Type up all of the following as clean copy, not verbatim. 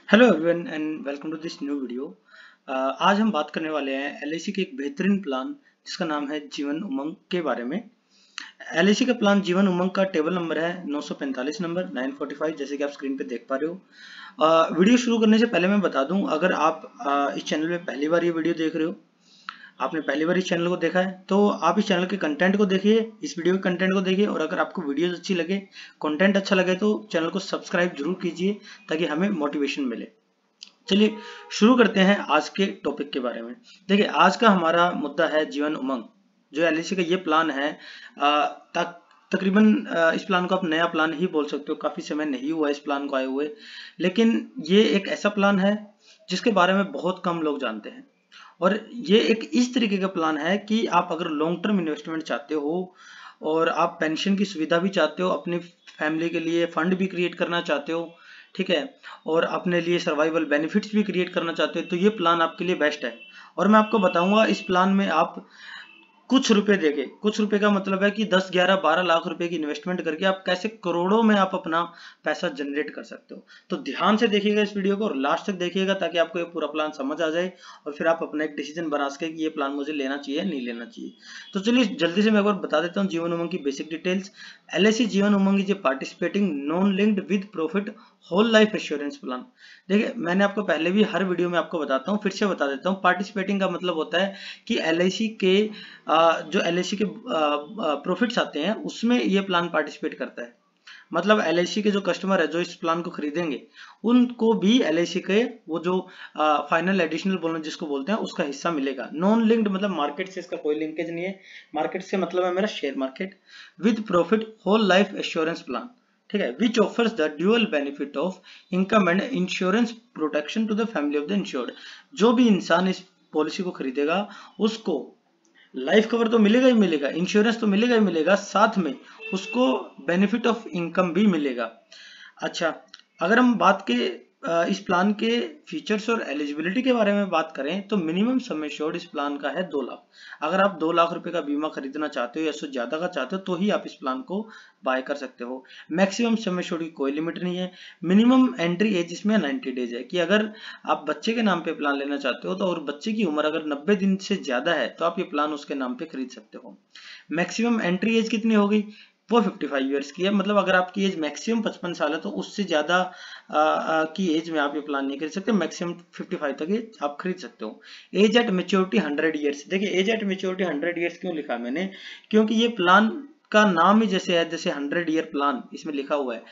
Hello everyone and welcome to this new video. आज हम बात करने वाले हैं एलआईसी के एक बेहतरीन प्लान जिसका नाम है जीवन उमंग के बारे में। एलआईसी का प्लान जीवन उमंग का टेबल नंबर है 945 नंबर 945, जैसे कि आप स्क्रीन पे देख पा रहे हो। वीडियो शुरू करने से पहले मैं बता दूं, अगर आप इस चैनल में पहली बार ये वीडियो देख रहे हो, आपने पहली बार इस चैनल को देखा है, तो आप इस चैनल के कंटेंट को देखिए, इस वीडियो के कंटेंट को देखिए, और अगर आपको वीडियोस अच्छी लगे, कंटेंट अच्छा लगे, तो चैनल को सब्सक्राइब जरूर कीजिए ताकि हमें मोटिवेशन मिले। चलिए शुरू करते हैं आज के टॉपिक के बारे में। देखिए, आज का हमारा मुद्दा है जीवन उमंग। जो एलआईसी का ये प्लान है, तकरीबन इस प्लान को आप नया प्लान ही बोल सकते हो, काफी समय नहीं हुआ इस प्लान को आए हुए, लेकिन ये एक ऐसा प्लान है जिसके बारे में बहुत कम लोग जानते हैं। और ये एक इस तरीके का प्लान है कि आप अगर लॉन्ग टर्म इन्वेस्टमेंट चाहते हो और आप पेंशन की सुविधा भी चाहते हो, अपनी फैमिली के लिए फंड भी क्रिएट करना चाहते हो, ठीक है, और अपने लिए सर्वाइवल बेनिफिट्स भी क्रिएट करना चाहते हो, तो ये प्लान आपके लिए बेस्ट है। और मैं आपको बताऊंगा इस प्लान में आप कुछ रुपए देके, कुछ रुपए का मतलब है कि 10, 11, 12 लाख रुपए की इन्वेस्टमेंट करके आप कैसे करोड़ों में आप अपना पैसा जनरेट कर सकते हो। तो ध्यान से देखिएगा इस वीडियो को और लास्ट तक देखिएगा ताकि आपको ये पूरा प्लान समझ आ जाए और फिर आप अपना एक डिसीजन बना सके कि ये प्लान मुझे लेना चाहिए नहीं लेना चाहिए। तो चलिए जल्दी से मैं एक बार बता देता हूँ जीवन उमंग की basic details. LIC Jeevan Umang is a participating non linked with profit whole life assurance plan. देखिए, मैंने आपको पहले भी हर वीडियो में आपको बताता हूँ, फिर से बता देता हूँ। पार्टिसिपेटिंग का मतलब होता है कि एलआईसी के जो एलआईसी के प्रॉफिट्स आते हैं उसमें ये प्लान पार्टिसिपेट करता है। मतलब एलआईसी के जो कस्टमर है जो इस प्लान को खरीदेंगे उनको भी एलआईसी के वो जो फाइनल एडिशनल बोनस जिसको बोलते हैं उसका हिस्सा मिलेगा। नॉन लिंक्ड मतलब मार्केट से इसका कोई लिंकेज नहीं है, मार्केट से मतलब है मेरा share market. With profit whole life assurance plan, ठीक है, which offers the dual benefit of income and insurance protection to the family of the insured. जो भी इंसान इस पॉलिसी को खरीदेगा उसको लाइफ कवर तो मिलेगा ही मिलेगा, इंश्योरेंस तो मिलेगा ही मिलेगा, साथ में उसको बेनिफिट ऑफ इनकम भी मिलेगा। अच्छा, अगर हम बात के इस प्लान के फीचर्स और एलिजिबिलिटी के बारे में बात करें तो मिनिमम सम एश्योर्ड इस प्लान का है 2 लाख। अगर आप 2 लाख रुपए का बीमा खरीदना चाहते हो या उससे ज्यादा का चाहते हो तो ही आप इस प्लान को बाय कर सकते हो। मैक्सिमम सम एश्योर्ड की कोई लिमिट नहीं है। मिनिमम एंट्री एज इसमें 90 डेज है कि अगर आप बच्चे के नाम पे प्लान लेना चाहते हो तो और बच्चे की उम्र अगर 90 दिन से ज्यादा है तो आप ये प्लान उसके नाम पे खरीद सकते हो। मैक्सिमम एंट्री एज कितनी होगी? वो 55 ईयर्स की है। मतलब अगर आपकी एज मैक्सिमम 55 साल है तो उससे ज्यादा की एज में आप ये प्लान नहीं खरीद सकते। मैक्सिमम 55 तक एज आप खरीद सकते हो। Age at maturity 100 years. देखिए, एज एट मेच्योरिटी 100 ईयर्स क्यों लिखा मैंने? क्योंकि ये प्लान का नाम ही जैसे है, जैसे 100 ईयर प्लान इसमें लिखा हुआ है,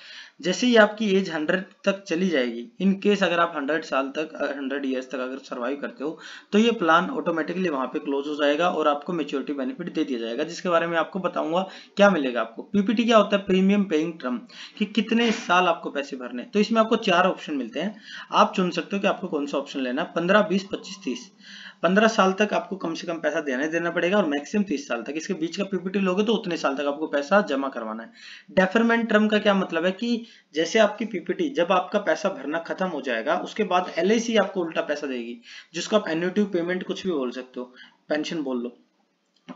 जैसे ही आपकी एज 100 तक चली जाएगी, इन केस अगर आप 100 साल तक 100 ईयर्स तक अगर सर्वाइव करते हो तो ये प्लान ऑटोमेटिकली वहां पे क्लोज हो जाएगा और आपको मेच्योरिटी बेनिफिट दे दिया जाएगा, जिसके बारे में आपको बताऊंगा क्या मिलेगा आपको। पीपीटी क्या होता है? प्रीमियम पेइंग टर्म, कि कितने साल आपको पैसे भरने। तो इसमें आपको 4 ऑप्शन मिलते हैं, आप चुन सकते हो कि आपको कौन सा ऑप्शन लेना है। 15, 20, 25, 30। 15 साल तक आपको कम से कम पैसा देना पड़ेगा और मैक्सिमम 30 साल तक। इसके बीच का पीपीटी लोगे तो उतने साल तक आपको पैसा जमा करवाना है। डेफरमेंट टर्म का क्या मतलब है कि जैसे आपकी पीपीटी जब आपका पैसा भरना खत्म हो जाएगा उसके बाद एलआईसी आपको उल्टा पैसा देगी, जिसको आप एन्युटी पेमेंट कुछ भी बोल सकते हो, पेंशन बोल लो।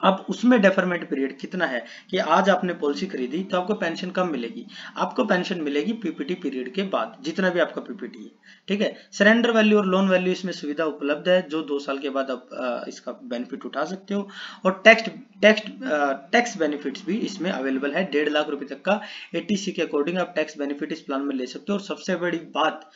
अब उसमें डेफरमेंट पीरियड कितना है कि आज आपने पॉलिसी खरीदी तो आपको पेंशन कब मिलेगी? आपको पेंशन मिलेगी पीपीटी पीरियड के बाद, जितना भी आपका पीपीटी है, ठीक है। सरेंडर वैल्यू और लोन वैल्यू इसमें सुविधा उपलब्ध है, जो 2 साल के बाद आप इसका बेनिफिट उठा सकते हो। और टैक्स बेनिफिट्स भी इसमें अवेलेबल है। 1.5 लाख रुपए तक का एटीसी के अकॉर्डिंग आप टैक्स बेनिफिट इस प्लान में ले सकते हो। और सबसे बड़ी बात,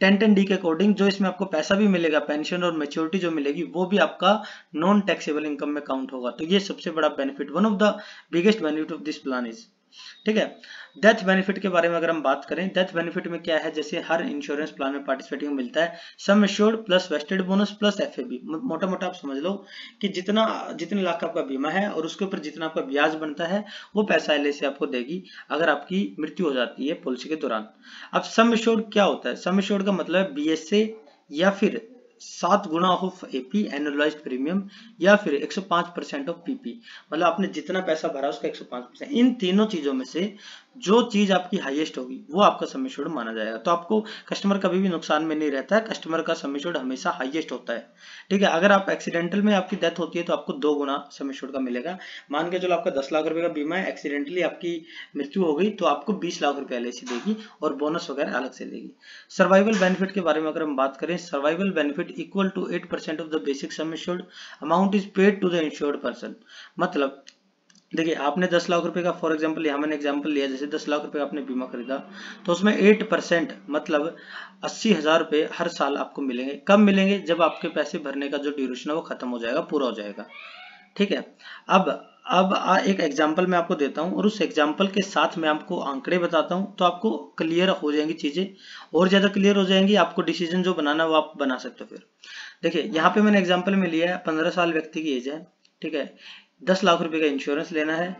1010D के अकॉर्डिंग जो इसमें आपको पैसा भी मिलेगा, पेंशन और मेच्योरिटी जो मिलेगी वो भी आपका नॉन टैक्सेबल इनकम में काउंट होगा। तो ये सबसे बड़ा benefit, one of the biggest benefit of this plan is, ठीक है। डेथ बेनिफिट के बारे में अगर हम बात करें, डेथ बेनिफिट में क्या है, जैसे हर इंश्योरेंस प्लान में पार्टिसिपेटिंग मिलता है sum assured plus vested bonus plus FAB. मोटा मोटा आप समझ लो कि जितने लाख का आपका बीमा है और उसके ऊपर जितना आपका ब्याज बनता है वो पैसा एलआईसी आपको देगी अगर आपकी मृत्यु हो जाती है पॉलिसी के दौरान। अब सम एश्योर्ड क्या होता है? सम एश्योर्ड का मतलब है बीएसए या फिर 7 गुना ऑफ एपी एनुअलाइज्ड प्रीमियम या फिर 105% ऑफ पीपी, मतलब आपने जितना पैसा भरा उसका 105%। इन तीनों चीजों में से जो चीज आपकी हाईएस्ट होगी वो आपका सम एश्योर्ड माना जाएगा। तो आपको कस्टमर कभी भी नुकसान में नहीं रहता है, कस्टमर का सम एश्योर्ड हमेशा हाईएस्ट होता है। ठीक है, अगर आप एक्सीडेंटल में आपकी डेथ होती है तो आपको 2 गुना सम एश्योर्ड का मिलेगा। मान के चलो आपका 10 लाख रुपए का बीमा है, एक्सीडेंटली आपकी मृत्यु हो गई तो आपको 20 लाख रुपए एलआईसी देगी और बोनस वगैरह अलग से देगी। सर्वाइवल बेनिफिट के बारे में अगर हम बात करें, survival benefit equal to 8% of the basic sum assured amount is paid to the insured person. मतलब देखिए, आपने 10 लाख रुपए का, फॉर एग्जांपल यहाँ मैंने एग्जांपल लिया, जैसे 10 लाख रुपए का आपने बीमा खरीदा तो उसमें 8% मतलब 80,000 रुपए हर साल आपको मिलेंगे। कब मिलेंगे? जब आपके पैसे भरने का जो ड्यूरेशन है वो खत्म हो जाएगा, पूरा हो जाएगा। ठीक है, अब एक एग्जांपल मैं आपको देता हूं और उस एग्जांपल के साथ मैं आपको आंकड़े बताता हूं, तो आपको क्लियर हो जाएंगी चीजें, और ज्यादा क्लियर हो जाएंगी। आपको डिसीजन जो बनाना वो आप बना सकते हो। फिर देखिए, यहाँ पे मैंने एग्जांपल में लिया है 15 साल व्यक्ति की एज है। ठीक है, 10 लाख रुपए का इंश्योरेंस लेना है।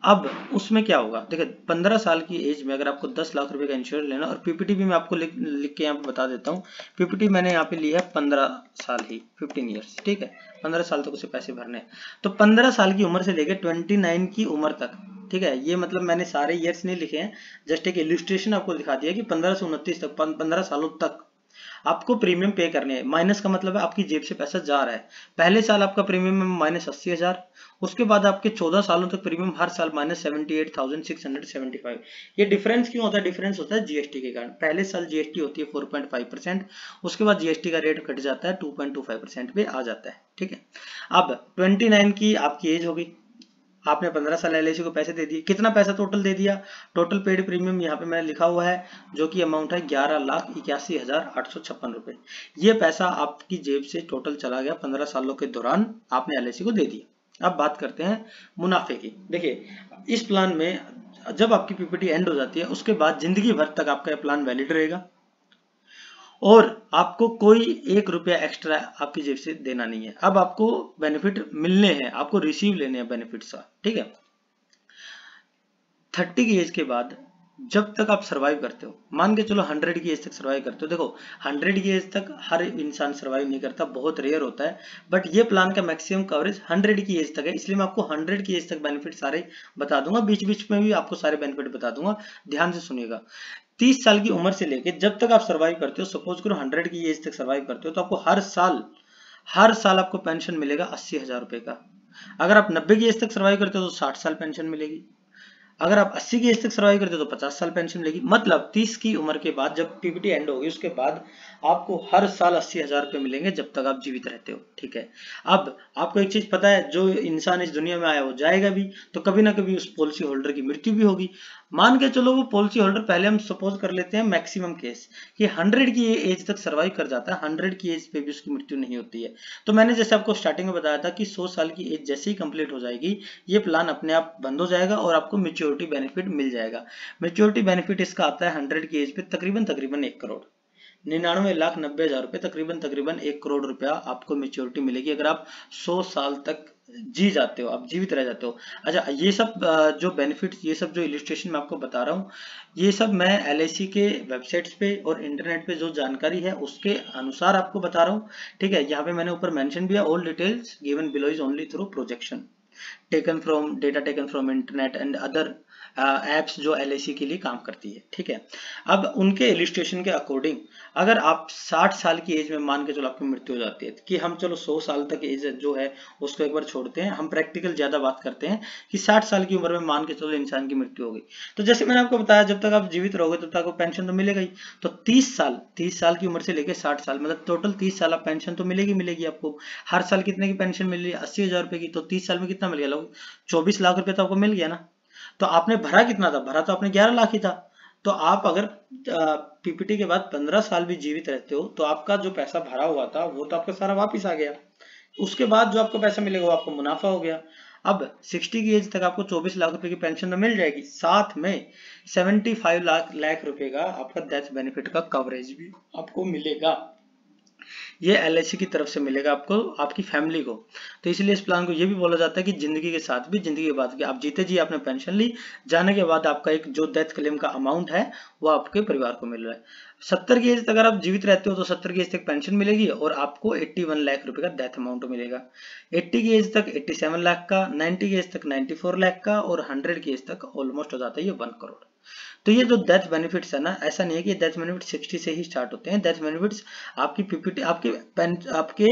अब उसमें क्या होगा, देखिए 15 साल की एज में अगर आपको 10 लाख रुपए का इंश्योरेंस लेना, और पीपीटी भी मैं आपको लिख के यहाँ पे बता देता हूँ। पीपीटी मैंने यहाँ पे लिया है 15 साल ही, 15 ईयर्स। ठीक है, 15 साल तक उसे पैसे भरने हैं। तो 15 साल की उम्र से लेकर 29 की उम्र तक, ठीक है, ये मतलब मैंने सारे ईयर्स नहीं लिखे हैं, जस्ट एक इल्यूस्ट्रेशन आपको दिखा दिया कि 15 से 29 तक, 15 सालों तक आपको प्रीमियम पे करने हैं। माइनस का मतलब है आपकी जेब से पैसा जा रहा है। पहले साल आपका प्रीमियम है -80,000, उसके बाद आपके 14 सालों तक प्रीमियम हर साल -78,675। ये डिफरेंस क्यों होता है? डिफरेंस होता है जीएसटी के कारण। पहले साल जीएसटी होती है 4.5%, उसके बाद जीएसटी का रेट घट जाता है 2.25% पे आ जाता है। ठीक है, अब 29 की आपकी एज होगी, आपने 15 साल एलआईसी को पैसे दे दिए। कितना पैसा टोटल दे दिया? टोटल पेड प्रीमियम यहाँ पे मैंने लिखा हुआ है, जो कि अमाउंट है 11,81,856 रुपए। ये पैसा आपकी जेब से टोटल चला गया 15 सालों के दौरान, आपने एलआईसी को दे दिया। अब बात करते हैं मुनाफे की। देखिए, इस प्लान में जब आपकी पीपीटी एंड हो जाती है उसके बाद जिंदगी भर तक आपका प्लान वैलिड रहेगा और आपको कोई 1 रुपया एक्स्ट्रा आपकी जेब से देना नहीं है। अब आपको बेनिफिट मिलने हैं, आपको रिसीव लेने हैं बेनिफिट्स। ठीक है, 30 की एज के बाद जब तक आप सरवाइव करते हो, मान के चलो 100 की एज तक सरवाइव करते हो। देखो 100 की एज तक हर इंसान सरवाइव नहीं करता, बहुत रेयर होता है, बट ये प्लान का मैक्सिमम कवरेज 100 की एज तक है, इसलिए मैं आपको 100 की एज तक बेनिफिट सारे बता दूंगा। बीच बीच में भी आपको सारे बेनिफिट बता दूंगा, ध्यान से सुनिएगा। 30 साल की उम्र से लेके जब तक आप सरवाइव करते हो, सपोज करो 100 की एज तक सरवाइव करते हो, तो आपको हर साल आपको पेंशन मिलेगा 80,000 रुपए का। अगर आप 90 की एज तक सरवाइव करते हो तो 60 साल पेंशन मिलेगी। अगर आप 80 की एज तक सर्वाइव करते हो तो 50 साल पेंशन मिलेगी। मतलब 30 की उम्र के बाद जब पीपीटी एंड होगी उसके बाद आपको हर साल 80,000 रुपए मिलेंगे जब तक आप जीवित रहते हो। ठीक है, अब आपको एक चीज पता है, जो इंसान इस दुनिया में आया वो जाएगा भी, तो कभी ना कभी उस पॉलिसी होल्डर की मृत्यु भी होगी। मान के चलो वो पॉलिसी होल्डर, पहले हम सपोज कर लेते हैं मैक्सिमम केस कि 100 की एज तक सर्वाइव कर जाता है, 100 की एज पे भी उसकी मृत्यु नहीं होती है। तो मैंने जैसे आपको स्टार्टिंग में बताया था कि 100 साल की एज जैसे ही कंप्लीट हो जाएगी ये प्लान अपने आप बंद हो जाएगा और आपको मैच्योरिटी बेनिफिट मिल जाएगा। मैच्योरिटी बेनिफिट इसका आता है 100 की एज पे तकरीबन 1 करोड़ 99,90,000 रुपए, तकरीबन 1 करोड़ रुपया आपको मैच्योरिटी मिलेगी अगर आप 100 साल तक जी जाते हो, आप जीवित रह जाते हो। अच्छा, ये सब जो बेनिफिट्स, ये सब जो इलिस्ट्रेशन मैं आपको बता रहा हूँ, ये सब मैं एलआईसी के वेबसाइट्स पे और इंटरनेट पे जो जानकारी है उसके अनुसार आपको बता रहा हूँ। ठीक है, यहाँ पे मैंने ऊपर मेंशन भी है, all details given below is only through projection taken from internet and other apps जो एलआईसी के लिए काम करती है। ठीक है, अब उनके इलिस्ट्रेशन के अकॉर्डिंग अगर आप 60 साल की एज में मान के चलो आपकी मृत्यु हो जाती है, कि हम चलो 100 साल तक एज जो है उसको एक बार छोड़ते हैं, हम प्रैक्टिकल ज्यादा बात करते हैं कि 60 साल की उम्र में मान के चलो इंसान की मृत्यु हो गई, तो जैसे मैंने आपको बताया जब तक आप जीवित रहोगे तब तक आपको पेंशन तो मिलेगा ही। तो 30 साल की उम्र से लेकर 60 साल, मतलब टोटल 30 साल आप पेंशन तो मिलेगी आपको। हर साल कितने की पेंशन मिल रही है? 80,000 रुपए की। तो 30 साल में कितना मिल गया? लोग 24 लाख रुपए तो आपको मिल गया ना। तो आपने भरा कितना था? भरा तो आपने 11 लाख ही था। तो आप अगर पीपीटी के बाद 15 साल भी जीवित रहते हो तो आपका जो पैसा भरा हुआ था वो तो आपका सारा वापिस आ गया। उसके बाद जो आपको पैसा मिलेगा वो आपको मुनाफा हो गया। अब 60 की एज तक आपको 24 लाख रुपए की पेंशन तो मिल जाएगी, साथ में 75 लाख रुपए का आपका डेथ बेनिफिट का कवरेज भी आपको मिलेगा। ये LIC की तरफ से मिलेगा आपको, आपकी फैमिली को। तो इसलिए इस प्लान को ये भी बोला जाता है कि जिंदगी के साथ भी जिंदगी के बाद भी, आप जीते जी आपने पेंशन ली, जाने के बाद आपका एक जो डेथ क्लेम का अमाउंट है वो आपके परिवार को मिल रहा है। 70 की एज तक अगर आप जीवित रहते हो तो 70 की एज तक पेंशन मिलेगी और आपको 81 लाख रुपए का डेथ अमाउंट मिलेगा। 80 की एज तक 87 लाख का, 90 की एज तक 94 लाख का और 100 की एज तक ऑलमोस्ट हो जाता है ये 1 करोड़। तो ये जो डेथ बेनिफिट्स है ना, ऐसा नहीं है कि डेथ बेनिफिट 60 से ही स्टार्ट होते हैं। डेथ बेनिफिट्स आपकी PPT आपके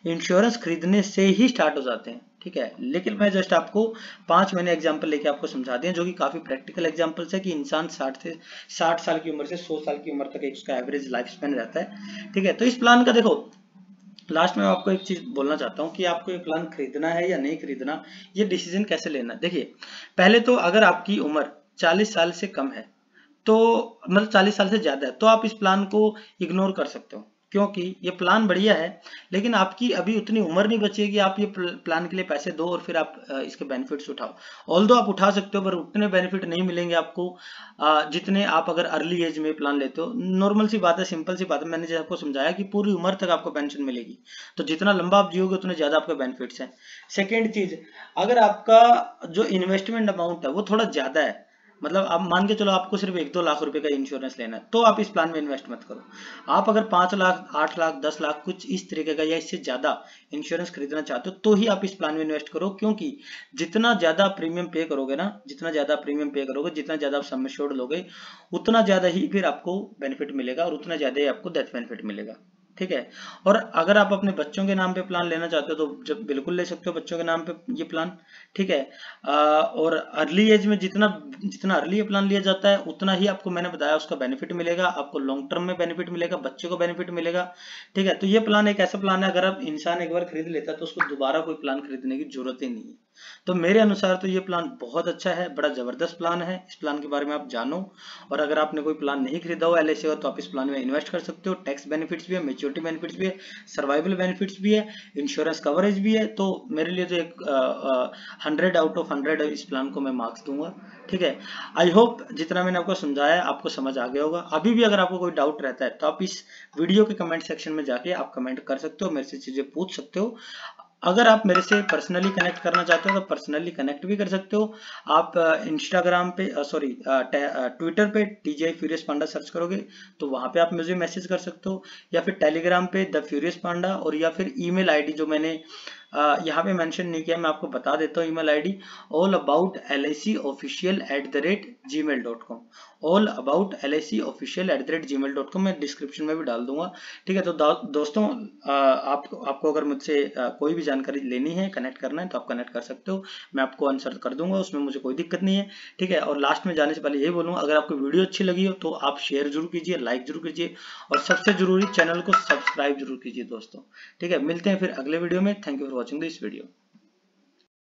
इंश्योरेंस खरीदने से ही स्टार्ट हो जाते हैं, ठीक है। लेकिन मैं जस्ट आपको 5 महीने एग्जांपल लेके आपको समझा दिए, जो कि काफी प्रैक्टिकल एग्जांपल्स है कि इंसान 60 साल की उम्र से 100 साल की उम्र तक इसका एवरेज लाइफ स्पेन रहता है, ठीक है। तो इस प्लान का देखो, लास्ट में आपको एक चीज बोलना चाहता हूँ कि आपको ये प्लान खरीदना है या नहीं खरीदना, ये डिसीजन कैसे लेना है। देखिए, पहले तो अगर आपकी उम्र 40 साल से कम है, तो मतलब 40 साल से ज्यादा है, तो आप इस प्लान को इग्नोर कर सकते हो, क्योंकि ये प्लान बढ़िया है, लेकिन आपकी अभी उतनी उम्र नहीं बची है कि आप ये प्लान के लिए पैसे दो और फिर आप इसके बेनिफिट्स उठाओ। ऑल्दो आप उठा सकते हो, पर उतने बेनिफिट नहीं मिलेंगे आपको जितने आप अगर अर्ली एज में प्लान लेते हो। नॉर्मल सी बात है, सिंपल सी बात है, मैंने जैसे आपको समझाया कि पूरी उम्र तक आपको पेंशन मिलेगी, तो जितना लंबा आप जियोगे उतने ज्यादा आपके बेनिफिट्स हैं। सेकेंड चीज, अगर आपका जो इन्वेस्टमेंट अमाउंट है वो थोड़ा ज्यादा है, मतलब आप मान के चलो आपको सिर्फ 1-2 लाख रुपए का इंश्योरेंस लेना है, तो आप इस प्लान में इन्वेस्ट मत करो। आप अगर 5 लाख, 8 लाख, 10 लाख कुछ इस तरीके का या इससे ज्यादा इंश्योरेंस खरीदना चाहते हो, तो ही आप इस प्लान में इन्वेस्ट करो, क्योंकि जितना ज्यादा प्रीमियम पे करोगे ना, जितना ज्यादा प्रीमियम पे करोगे, जितना ज्यादा आप सम एश्योर्ड लोगे, उतना ज्यादा ही फिर आपको बेनिफिट मिलेगा और उतना ज्यादा ही आपको डेथ बेनिफिट मिलेगा, ठीक है। और अगर आप अपने बच्चों के नाम पे प्लान लेना चाहते हो तो जब बिल्कुल ले सकते हो बच्चों के नाम पे ये प्लान, ठीक है। और अर्ली एज में जितना जितना अर्ली प्लान लिया जाता है उतना ही आपको मैंने बताया उसका बेनिफिट मिलेगा, आपको लॉन्ग टर्म में बेनिफिट मिलेगा, बच्चे को बेनिफिट मिलेगा, ठीक है। तो ये प्लान एक ऐसा प्लान है, अगर आप इंसान एक बार खरीद लेता है तो उसको दोबारा कोई प्लान खरीदने की जरूरत ही नहीं है। तो मेरे अनुसार तो ये प्लान बहुत अच्छा है, बड़ा जबरदस्त प्लान है। इस प्लान के बारे में आप जानो, और अगर आपने कोई प्लान नहीं खरीदा हो LIC का, तो आप इस प्लान में इन्वेस्ट कर सकते हो। टैक्स बेनिफिट्स भी है, मैच्योरिटी बेनिफिट्स भी है, सर्वाइवल बेनिफिट्स भी है, इंश्योरेंस कवरेज भी है। तो मेरे लिए तो एक 100 आउट ऑफ 100 इस प्लान को मैं मार्क्स दूंगा, ठीक है। आई होप जितना मैंने आपको समझाया आपको समझ आ गया होगा। अभी भी अगर आपको कोई डाउट रहता है तो आप इस वीडियो के कमेंट सेक्शन में जाके आप कमेंट कर सकते हो, मेरे से चीजें पूछ सकते हो। अगर आप मेरे से पर्सनली कनेक्ट करना चाहते हो तो पर्सनली कनेक्ट भी कर सकते हो। आप इंस्टाग्राम पे ट्विटर पे TGI फ्यूरियस पांडा सर्च करोगे तो वहां पे आप मुझे मैसेज कर सकते हो, या फिर टेलीग्राम पे द फ्यूरियस पांडा, और या फिर ईमेल आईडी जो मैंने यहाँ पे मेंशन नहीं किया, मैं आपको बता देता हूँ ईमेल आईडी, allaboutlicofficial@gmail.com, allaboutlicofficial@gmail.com, मैं डिस्क्रिप्शन में भी डाल दूंगा, ठीक है। तो दोस्तों, आपको अगर मुझसे कोई भी जानकारी लेनी है, कनेक्ट करना है, तो आप कनेक्ट कर सकते हो, मैं आपको आंसर कर दूंगा, उसमें मुझे कोई दिक्कत नहीं है, ठीक है। और लास्ट में जाने से पहले यही बोलूंगा, अगर आपको वीडियो अच्छी लगी हो तो आप शेयर जरूर कीजिए, लाइक जरूर कीजिए, और सबसे जरूरी चैनल को सब्सक्राइब जरूर कीजिए दोस्तों, ठीक है। मिलते हैं फिर अगले वीडियो में। Thank you for watching this video.